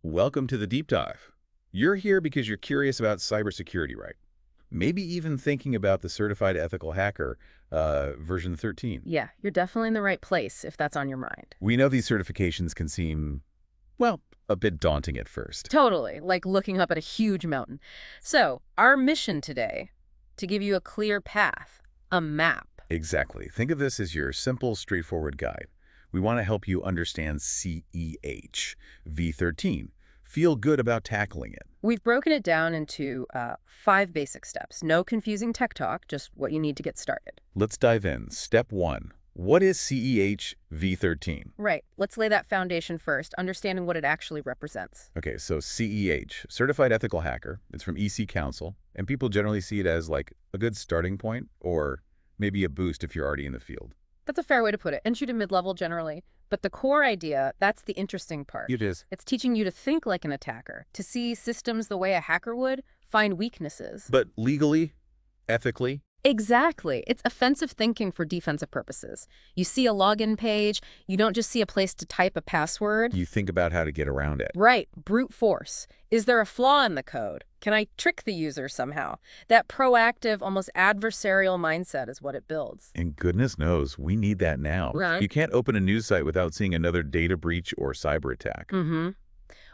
Welcome to the deep dive. You're here because you're curious about cybersecurity, right? Maybe even thinking about the Certified Ethical Hacker version 13. Yeah, you're definitely in the right place if that's on your mind. We know these certifications can seem, well, a bit daunting at first. Totally, like looking up at a huge mountain. So, our mission today, to give you a clear path, a map. Exactly. Think of this as your simple, straightforward guide. We want to help you understand CEH V13. Feel good about tackling it. We've broken it down into 5 basic steps. No confusing tech talk, just what you need to get started. Let's dive in. Step 1. What is CEH V13? Right, let's lay that foundation first, understanding what it actually represents. Okay, so CEH, Certified Ethical Hacker. It's from EC Council, and people generally see it as like a good starting point or maybe a boost if you're already in the field. That's a fair way to put it. Entry to mid-level generally. But the core idea, that's the interesting part. It is. It's teaching you to think like an attacker, to see systems the way a hacker would, find weaknesses. But legally, ethically, Exactly. It's offensive thinking for defensive purposes. You see a login page, you don't just see a place to type a password. you think about how to get around it. Right, brute force. Is there a flaw in the code? Can I trick the user somehow? That proactive, almost adversarial mindset is what it builds. And goodness knows, we need that now. Right. You can't open a news site without seeing another data breach or cyber attack. Mm-hmm.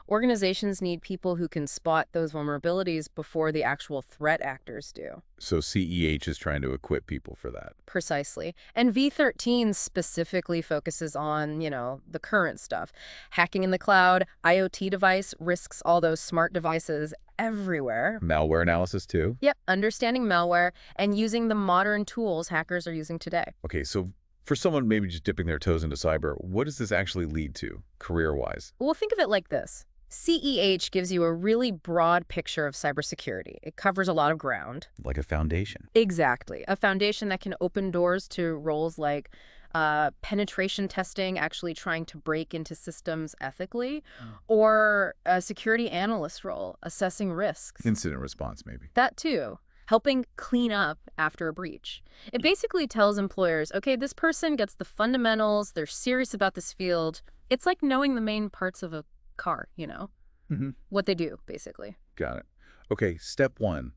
Organizations need people who can spot those vulnerabilities before the actual threat actors do. So CEH is trying to equip people for that. Precisely. And V13 specifically focuses on, the current stuff. Hacking in the cloud, IoT device risks, all those smart devices everywhere. Malware analysis too? Yep, understanding malware and using the modern tools hackers are using today. Okay, so for someone maybe just dipping their toes into cyber, what does this actually lead to, career-wise? Well, think of it like this. CEH gives you a really broad picture of cybersecurity. It covers a lot of ground. Like a foundation. Exactly. A foundation that can open doors to roles like penetration testing, actually trying to break into systems ethically, or a security analyst role, assessing risks. Incident response, maybe. That too. Helping clean up after a breach. It basically tells employers, okay, this person gets the fundamentals, they're serious about this field. It's like knowing the main parts of a car, Mm-hmm. what they do, basically. Got it. Okay, step 1,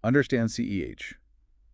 understand CEH.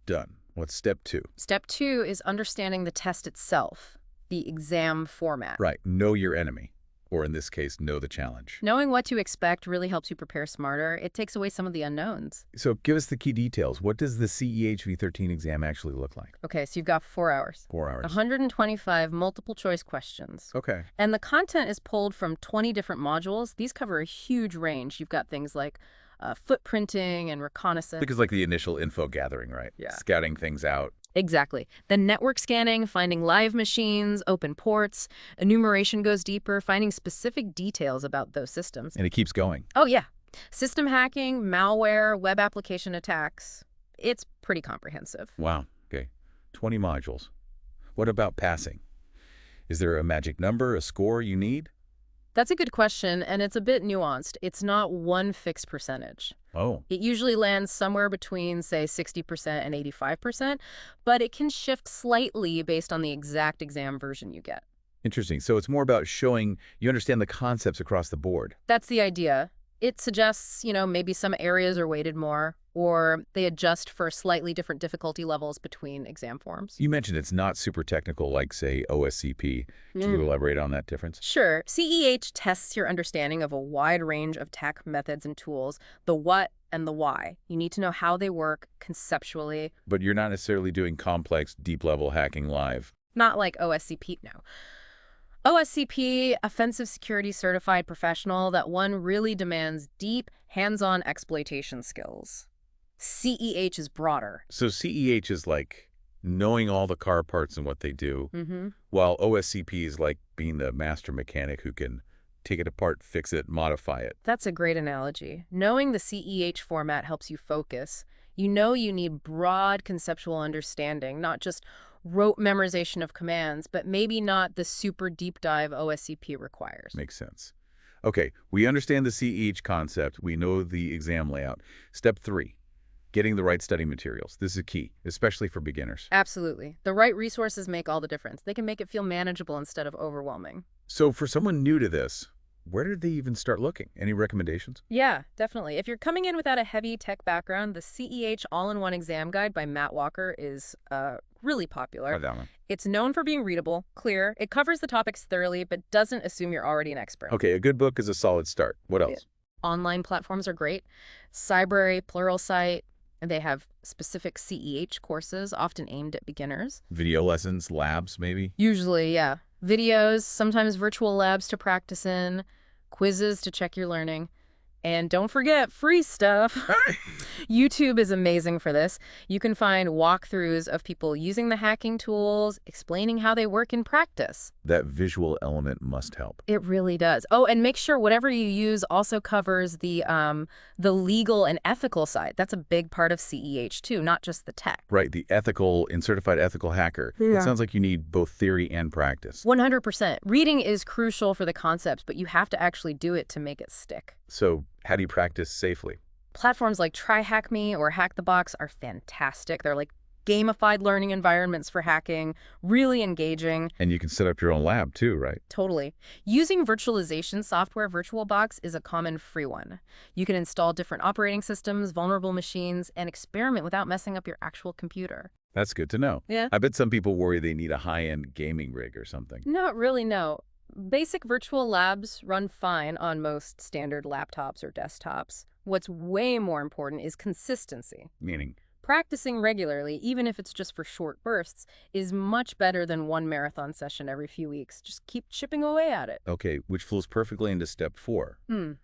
Done. What's step 2? Step 2 is understanding the test itself, the exam format. Right, know your enemy. Or in this case, know the challenge. Knowing what to expect really helps you prepare smarter. It takes away some of the unknowns. So give us the key details. What does the CEH V13 exam actually look like? Okay, so you've got 4 hours. 4 hours. 125 multiple choice questions. Okay. And the content is pulled from 20 different modules. These cover a huge range. You've got things like footprinting and reconnaissance. Because like the initial info gathering, right? Yeah. Scouting things out. Exactly. Then network scanning, finding live machines, open ports. Enumeration goes deeper, finding specific details about those systems. And it keeps going. Oh, yeah. System hacking, malware, web application attacks. It's pretty comprehensive. Wow. Okay. 20 modules. What about passing? Is there a magic number, a score you need? That's a good question, and it's a bit nuanced. It's not one fixed percentage. Oh. It usually lands somewhere between, say, 60% and 85%, but it can shift slightly based on the exact exam version you get. Interesting. So it's more about showing you understand the concepts across the board. That's the idea. It suggests, maybe some areas are weighted more, or they adjust for slightly different difficulty levels between exam forms. You mentioned it's not super technical like, say, OSCP. Can you elaborate on that difference? Sure. CEH tests your understanding of a wide range of tech methods and tools, the what and the why. You need to know how they work conceptually. But you're not necessarily doing complex, deep-level hacking live. Not like OSCP, no. OSCP, Offensive Security Certified Professional, that one really demands deep, hands-on exploitation skills. CEH is broader. So CEH is like knowing all the car parts and what they do, Mm-hmm. while OSCP is like being the master mechanic who can take it apart, fix it, modify it. That's a great analogy. Knowing the CEH format helps you focus. You know you need broad conceptual understanding, not just rote memorization of commands, but maybe not the super deep dive OSCP requires. Makes sense. Okay, we understand the CEH concept. We know the exam layout. Step 3, getting the right study materials. This is key, especially for beginners. Absolutely. The right resources make all the difference. They can make it feel manageable instead of overwhelming. So for someone new to this, where did they even start looking? Any recommendations? Yeah, definitely. If you're coming in without a heavy tech background, the CEH All-in-One Exam Guide by Matt Walker is really popular. Try that one. It's known for being readable, clear, it covers the topics thoroughly, but doesn't assume you're already an expert. Okay, a good book is a solid start. What else? Online platforms are great. Cybrary, Pluralsight, they have specific CEH courses, often aimed at beginners. Video lessons, labs, maybe? Usually, yeah. Videos, sometimes virtual labs to practice in, quizzes to check your learning. And don't forget, free stuff. YouTube is amazing for this. You can find walkthroughs of people using the hacking tools, explaining how they work in practice. That visual element must help. It really does. Oh, and make sure whatever you use also covers the legal and ethical side. That's a big part of CEH too, not just the tech. Right, the ethical and certified ethical hacker. Yeah. It sounds like you need both theory and practice. 100%. Reading is crucial for the concepts, but you have to actually do it to make it stick. So how do you practice safely? Platforms like TryHackMe or Hack the Box are fantastic. They're like gamified learning environments for hacking, really engaging. And you can set up your own lab too, right? Totally. Using virtualization software, VirtualBox is a common free one. You can install different operating systems, vulnerable machines, and experiment without messing up your actual computer. That's good to know. Yeah. I bet some people worry they need a high-end gaming rig or something. Not really, no. Basic virtual labs run fine on most standard laptops or desktops. What's way more important is consistency. Meaning? Practicing regularly, even if it's just for short bursts, is much better than one marathon session every few weeks. Just keep chipping away at it. Okay, which flows perfectly into step 4.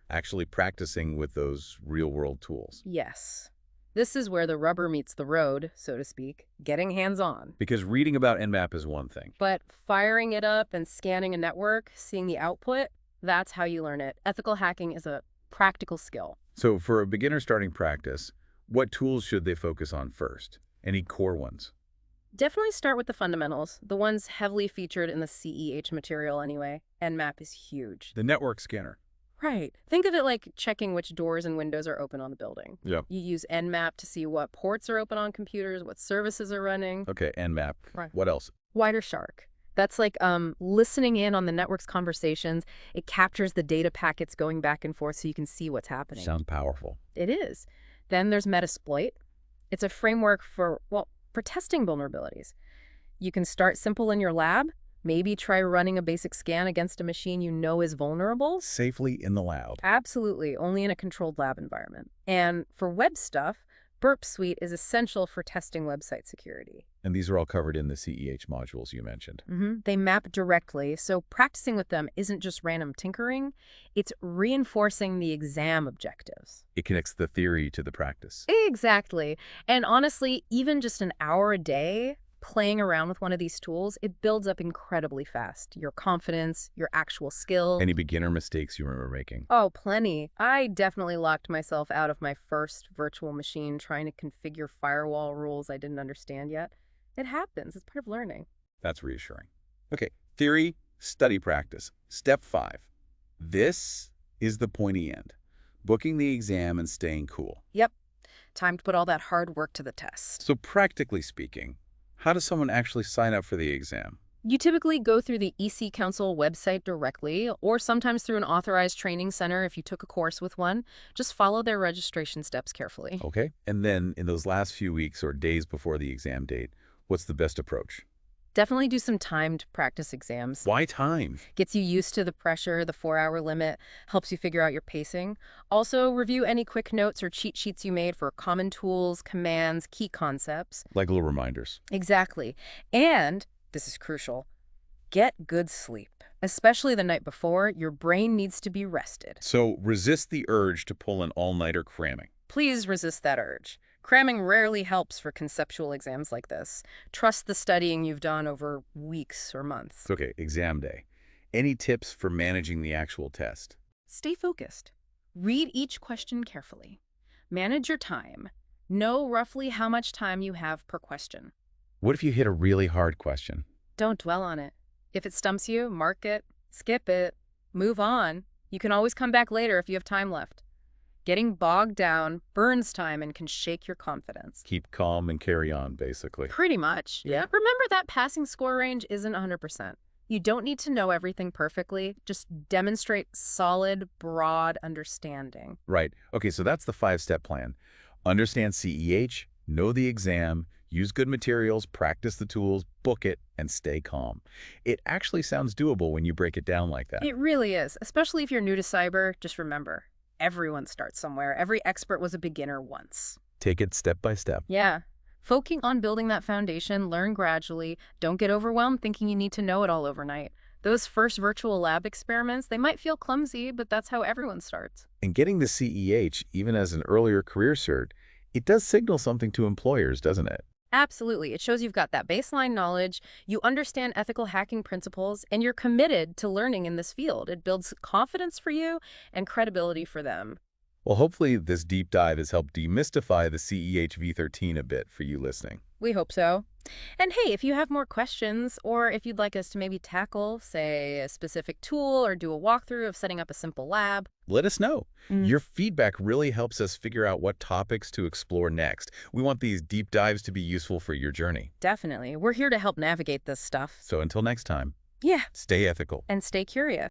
Actually practicing with those real-world tools. Yes. This is where the rubber meets the road, so to speak, getting hands-on. Because reading about Nmap is one thing. But firing it up and scanning a network, seeing the output, that's how you learn it. Ethical hacking is a practical skill. So for a beginner starting practice, what tools should they focus on first? Any core ones? Definitely start with the fundamentals, the ones heavily featured in the CEH material anyway. Nmap is huge. The network scanner. Right. Think of it like checking which doors and windows are open on the building. Yeah. You use Nmap to see what ports are open on computers, what services are running. Okay, Nmap. Right. What else? Wireshark. That's like listening in on the network's conversations. It captures the data packets going back and forth so you can see what's happening. Sounds powerful. It is. Then there's Metasploit. It's a framework for testing vulnerabilities. You can start simple in your lab. Maybe try running a basic scan against a machine you know is vulnerable. Safely in the lab. Absolutely, only in a controlled lab environment. And for web stuff, Burp Suite is essential for testing website security. And these are all covered in the CEH modules you mentioned. They map directly, so practicing with them isn't just random tinkering, it's reinforcing the exam objectives. It connects the theory to the practice. Exactly. And honestly, even just an hour a day playing around with one of these tools, it builds up incredibly fast. Your confidence, your actual skill. Any beginner mistakes you remember making? Oh, plenty. I definitely locked myself out of my first virtual machine trying to configure firewall rules I didn't understand yet. It happens. It's part of learning. That's reassuring. Okay, theory, study practice. Step 5. This is the pointy end. Booking the exam and staying cool. Yep. Time to put all that hard work to the test. So practically speaking, how does someone actually sign up for the exam? You typically go through the EC Council website directly, or sometimes through an authorized training center if you took a course with one. Just follow their registration steps carefully. Okay. And then in those last few weeks or days before the exam date, what's the best approach? Definitely do some timed practice exams. Why time? Gets you used to the pressure, the 4-hour limit, helps you figure out your pacing. Also, review any quick notes or cheat sheets you made for common tools, commands, key concepts. Like little reminders. Exactly. And, this is crucial, get good sleep. Especially the night before, your brain needs to be rested. So resist the urge to pull an all-nighter cramming. Please resist that urge. Cramming rarely helps for conceptual exams like this. Trust the studying you've done over weeks or months. Okay, exam day. Any tips for managing the actual test? Stay focused. Read each question carefully. Manage your time. Know roughly how much time you have per question. What if you hit a really hard question? Don't dwell on it. If it stumps you, mark it, skip it, move on. You can always come back later if you have time left. Getting bogged down burns time and can shake your confidence. Keep calm and carry on, basically. Pretty much. Yeah. Remember that passing score range isn't 100%. You don't need to know everything perfectly, just demonstrate solid, broad understanding. Right. Okay, so that's the five-step plan. Understand CEH, know the exam, use good materials, practice the tools, book it, and stay calm. It actually sounds doable when you break it down like that. It really is, especially if you're new to cyber. Just remember, everyone starts somewhere. Every expert was a beginner once. Take it step by step. Yeah. Focusing on building that foundation, learn gradually. Don't get overwhelmed thinking you need to know it all overnight. Those first virtual lab experiments, they might feel clumsy, but that's how everyone starts. And getting the CEH, even as an earlier career cert, it does signal something to employers, doesn't it? Absolutely. It shows you've got that baseline knowledge, you understand ethical hacking principles, and you're committed to learning in this field. It builds confidence for you and credibility for them. Well, hopefully this deep dive has helped demystify the CEH V13 a bit for you listening. We hope so. And hey, if you have more questions, or if you'd like us to maybe tackle, say, a specific tool or do a walkthrough of setting up a simple lab. Let us know. Mm. Your feedback really helps us figure out what topics to explore next. We want these deep dives to be useful for your journey. Definitely. We're here to help navigate this stuff. So until next time, Yeah. stay ethical. And stay curious.